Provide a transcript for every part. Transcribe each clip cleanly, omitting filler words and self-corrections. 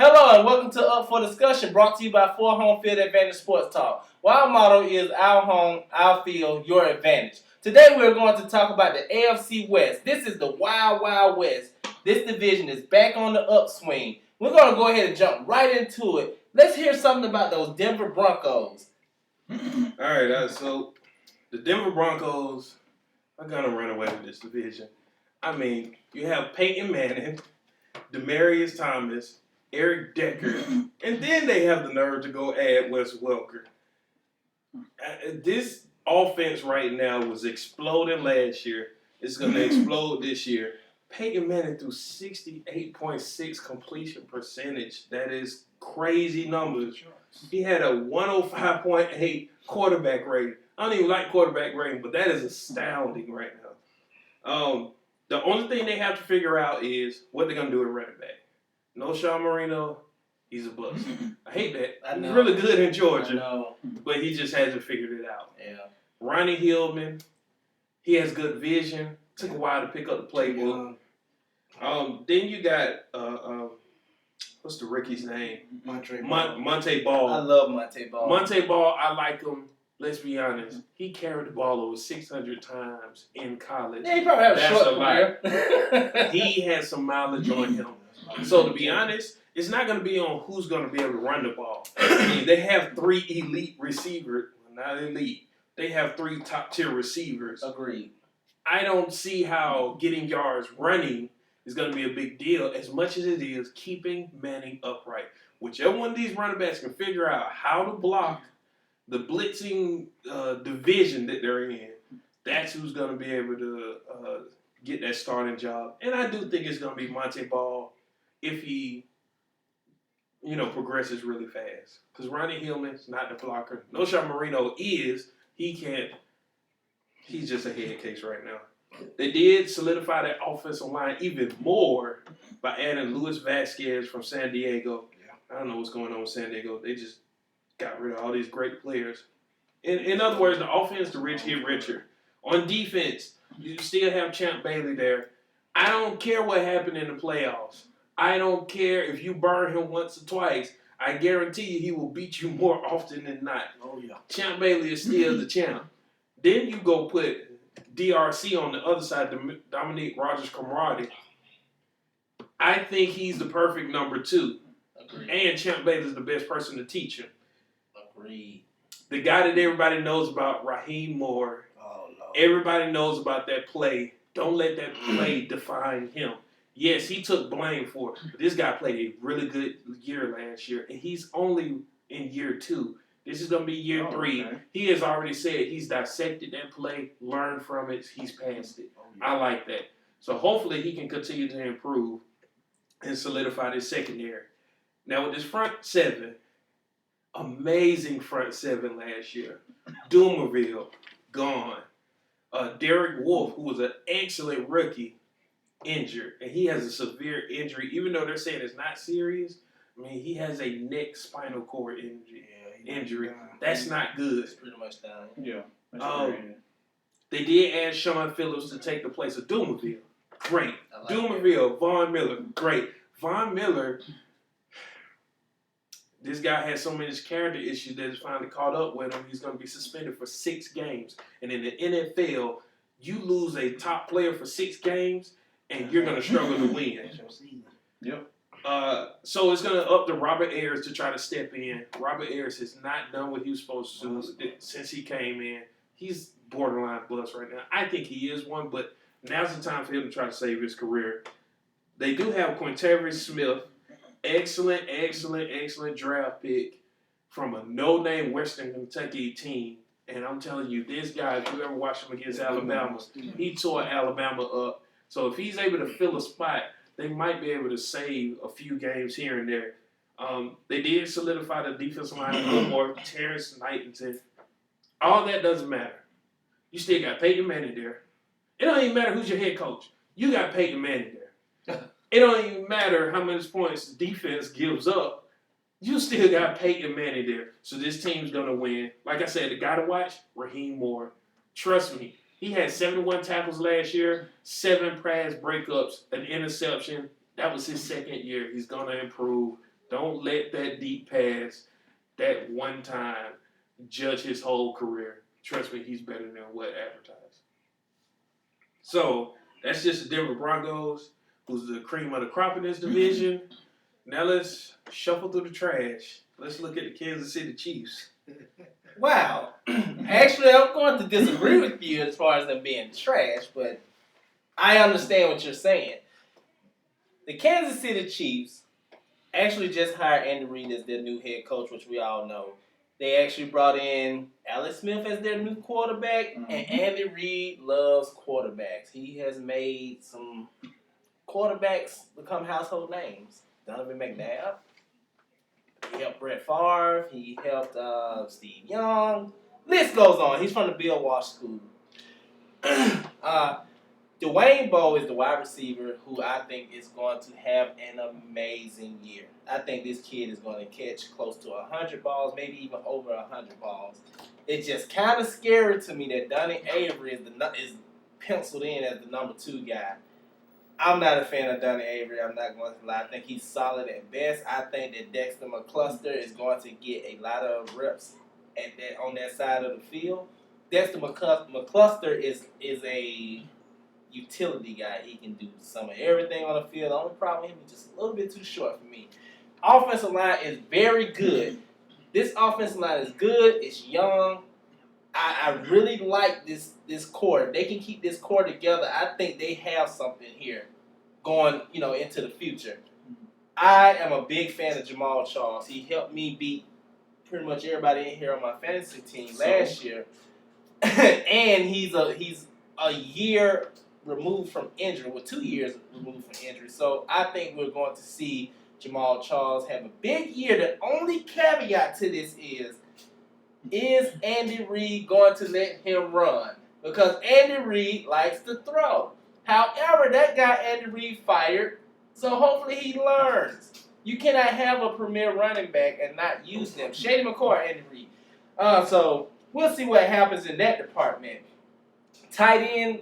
Hello and welcome to Up for Discussion, brought to you by 4 Home Field Advantage Sports Talk. Well, our motto is our home, our field, your advantage. Today we're going to talk about the AFC West. This is the Wild Wild West. This division is back on the upswing. We're going to go ahead and jump right into it. Let's hear something about those Denver Broncos. Alright, so the Denver Broncos are going to run away with this division. I mean, you have Peyton Manning, Demaryius Thomas, Eric Decker, and then they have the nerve to go add Wes Welker. This offense right now was exploding last year. It's going to explode this year. Peyton Manning threw 68.6 completion percentage. That is crazy numbers. He had a 105.8 quarterback rating. I don't even like quarterback rating, but that is astounding right now. The only thing they have to figure out is what they're going to do at running back. No Sean Marino, he's a bust. I hate that. He's really good in Georgia, but he just hasn't figured it out. Yeah. Ronnie Hillman, he has good vision. Took a while to pick up the playbook. Then you got what's the rookie's name? Monte Ball. I love Monte Ball. Monte Ball, I like him. Let's be honest. He carried the ball over 600 times in college. Yeah, he probably had a short career. He has some mileage on him. So to be honest, it's not going to be on who's going to be able to run the ball. I mean, they have 3 elite receivers. Well, not elite. They have 3 top-tier receivers. Agreed. I don't see how getting yards running is going to be a big deal as much as it is keeping Manning upright. Whichever one of these running backs can figure out how to block the blitzing division that they're in, that's who's going to be able to get that starting job. And I do think it's going to be Monte Ball if he, progresses really fast. Because Ronnie Hillman's not the blocker. No Sean Marino is. He's just a head case right now. They did solidify that offensive line even more by adding Luis Vasquez from San Diego. I don't know what's going on with San Diego. They just got rid of all these great players. In other words, the offense, the rich get richer. On defense, you still have Champ Bailey there. I don't care what happened in the playoffs. I don't care if you burn him once or twice. I guarantee you he will beat you more often than not. Oh, yeah. Champ Bailey is still the champ. Then you go put DRC on the other side, Dominique Rodgers-Cromartie. I think he's the perfect number 2. Agreed. And Champ Bailey's the best person to teach him. Agreed. The guy that everybody knows about, Raheem Moore. Oh, Lord. Everybody knows about that play. Don't let that play define him. Yes, he took blame for it, but this guy played a really good year last year, and he's only in year 2. This is going to be year 3. Okay. He has already said he's dissected that play, learned from it, he's passed it. Oh, yeah. I like that. So hopefully he can continue to improve and solidify this secondary. Now with this front 7, amazing front 7 last year. Dumerville, gone. Derek Wolfe, who was an excellent rookie, injured. And he has a severe injury, even though they're saying it's not serious. I mean, he has a neck spinal cord injury. That's not good. It's pretty much down. Yeah. They did add Sean Phillips to take the place of Dumerville. Great. Like Dumerville, Von Miller, great. Von Miller, this guy has so many character issues that it's finally caught up with him. He's going to be suspended for 6 games. And in the NFL, you lose a top player for 6 games, and you're going to struggle to win. Yep. So it's going to up to Robert Ayers to try to step in. Robert Ayers has not done what he was supposed to do since he came in. He's borderline bust right now. I think he is one, but now's the time for him to try to save his career. They do have Quintavious Smith, excellent draft pick from a no-name Western Kentucky team. And I'm telling you, this guy, if you ever watched him against Alabama, he tore Alabama up. So if he's able to fill a spot, they might be able to save a few games here and there. They did solidify the defensive line a little more. Terrence Knighton. All that doesn't matter. You still got Peyton Manning there. It don't even matter who's your head coach. You got Peyton Manning there. It don't even matter how many points the defense gives up. You still got Peyton Manning there. So this team's going to win. Like I said, the guy to watch, Raheem Moore. Trust me. He had 71 tackles last year, 7 pass breakups, an interception. That was his second year. He's going to improve. Don't let that deep pass, that one time, judge his whole career. Trust me, he's better than what advertised. So that's just the Denver Broncos, who's the cream of the crop in this division. Now let's shuffle through the trash. Let's look at the Kansas City Chiefs. Wow. Actually, I'm going to disagree with you as far as them being trash, but I understand what you're saying. The Kansas City Chiefs actually just hired Andy Reid as their new head coach, which we all know. They actually brought in Alex Smith as their new quarterback, and Andy Reid loves quarterbacks. He has made some quarterbacks become household names. Donovan McNabb. He helped Brett Favre. He helped Steve Young. List goes on. He's from the Bill Walsh School. Dwayne Bowe is the wide receiver who I think is going to have an amazing year. I think this kid is going to catch close to 100 balls, maybe even over 100 balls. It's just kind of scary to me that Donnie Avery is penciled in as the number 2 guy. I'm not a fan of Donnie Avery. I'm not going to lie. I think he's solid at best. I think that Dexter McCluster is going to get a lot of reps on that side of the field. Dexter McCluster is a utility guy. He can do some of everything on the field. The only problem with him is just a little bit too short for me. Offensive line is very good. This offensive line is good. It's young. I really like this core. If they can keep this core together, I think they have something here going, into the future. I am a big fan of Jamal Charles. He helped me beat pretty much everybody in here on my fantasy team last year. And he's a year removed from injury, 2 years removed from injury. So I think we're going to see Jamal Charles have a big year. The only caveat to this is Andy Reid going to let him run? Because Andy Reid likes to throw. However, that guy Andy Reid fired, so hopefully he learns. You cannot have a premier running back and not use them. Shady McCoy, Andy Reid. So we'll see what happens in that department. Tight end,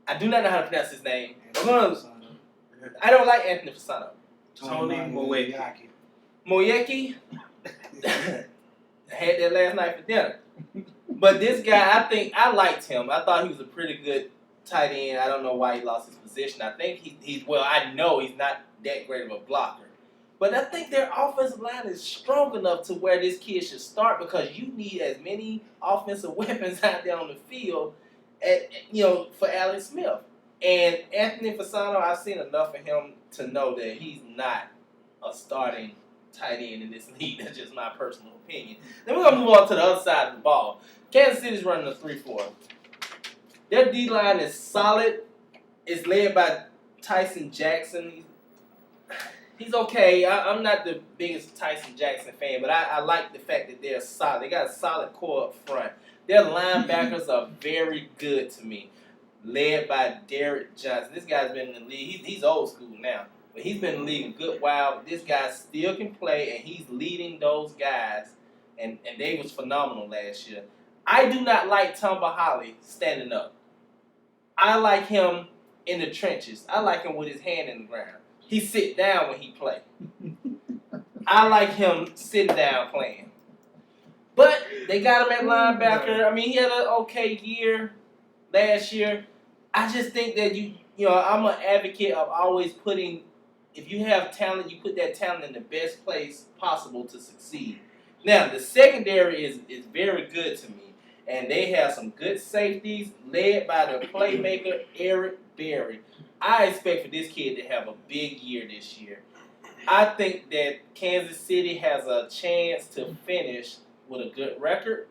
I do not know how to pronounce his name. I don't like Anthony Fasano. Tony Moeki. Moeki. I had that last night for dinner. But this guy, I liked him. I thought he was a pretty good tight end. I don't know why he lost his position. I think I know he's not that great of a blocker. But I think their offensive line is strong enough to where this kid should start because you need as many offensive weapons out there on the field for Alex Smith. And Anthony Fasano, I've seen enough of him to know that he's not a starting tight end in this league. That's just my personal opinion. Then we're going to move on to the other side of the ball. Kansas City's running a 3-4. Their D-line is solid. It's led by Tyson Jackson. He's okay. I'm not the biggest Tyson Jackson fan, but I like the fact that they're solid. They got a solid core up front. Their linebackers are very good to me, led by Derek Johnson. This guy's been in the league. He's old school now, but he's been in the league a good while. But this guy still can play, and he's leading those guys, and they was phenomenal last year. I do not like Tomba Holly standing up. I like him in the trenches. I like him with his hand in the ground. He sit down when he play. I like him sitting down playing. But they got him at linebacker. I mean, he had an okay year last year. I just think that I'm an advocate of always putting, if you have talent, you put that talent in the best place possible to succeed. Now, the secondary is very good to me, and they have some good safeties led by the playmaker Eric Berry. I expect for this kid to have a big year this year. I think that Kansas City has a chance to finish with a good record.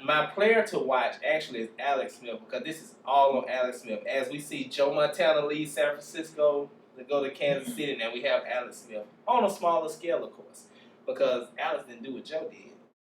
My player to watch actually is Alex Smith because this is all on Alex Smith. As we see Joe Montana leave San Francisco to go to Kansas City, now we have Alex Smith on a smaller scale, of course, because Alex didn't do what Joe did.